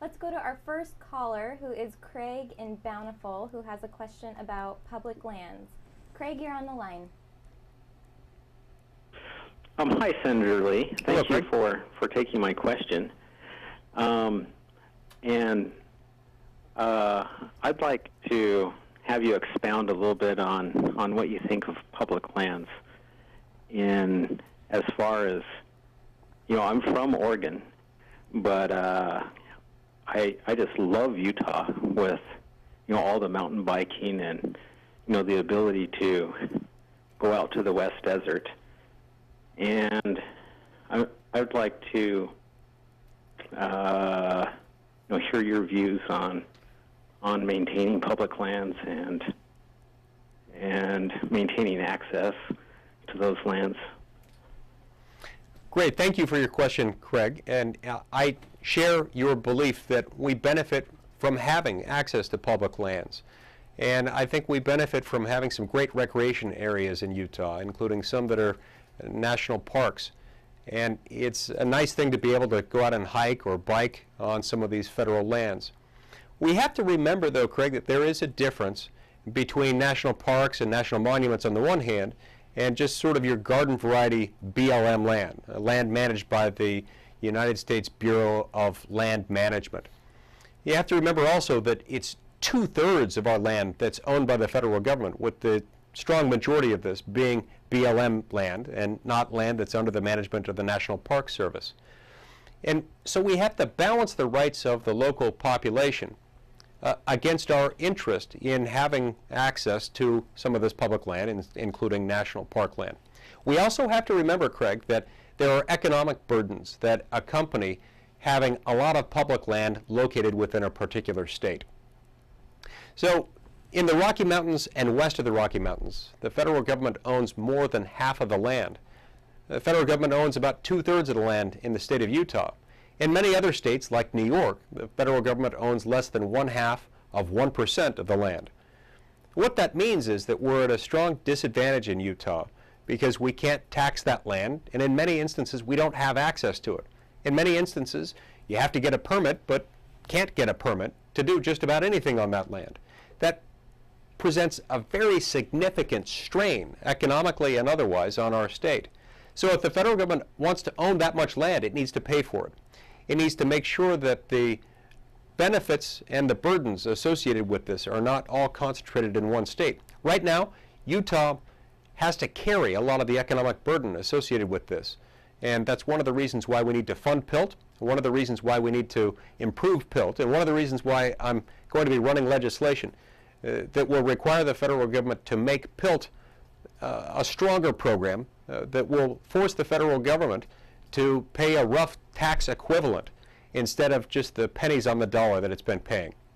Let's go to our first caller, who is Craig in Bountiful, who has a question about public lands. Craig, you're on the line. Hi, Senator Lee. Hello, Thank you Craig. for taking my question. I'd like to have you expound a little bit on what you think of public lands in as far as, I'm from Oregon, but I just love Utah with, all the mountain biking and, the ability to go out to the West Desert. And I'd like to, hear your views on maintaining public lands and maintaining access to those lands. Great. Thank you for your question, Craig. And I share your belief that we benefit from having access to public lands. And I think we benefit from having some great recreation areas in Utah, including some that are national parks. And it's a nice thing to be able to go out and hike or bike on some of these federal lands. We have to remember, though, Craig, that there is a difference between national parks and national monuments on the one hand, and just sort of your garden variety BLM land, land managed by the United States Bureau of Land Management. You have to remember also that it's 2/3 of our land that's owned by the federal government, with the strong majority of this being BLM land and not land that's under the management of the National Park Service. And so we have to balance the rights of the local population against our interest in having access to some of this public land, including national park land. We also have to remember, Craig, that there are economic burdens that accompany having a lot of public land located within a particular state. So in the Rocky Mountains and west of the Rocky Mountains, the federal government owns more than half of the land. The federal government owns about 2/3 of the land in the state of Utah. In many other states, like New York, the federal government owns less than 1/2 of 1% of the land. What that means is that we're at a strong disadvantage in Utah because we can't tax that land, and in many instances we don't have access to it. In many instances, you have to get a permit, but can't get a permit to do just about anything on that land. That presents a very significant strain, economically and otherwise, on our state. So if the federal government wants to own that much land, it needs to pay for it. It needs to make sure that the benefits and the burdens associated with this are not all concentrated in one state. Right now, Utah has to carry a lot of the economic burden associated with this. And that's one of the reasons why we need to fund PILT, one of the reasons why we need to improve PILT, and one of the reasons why I'm going to be running legislation that will require the federal government to make PILT a stronger program that will force the federal government to pay a rough tax equivalent instead of just the pennies on the dollar that it's been paying.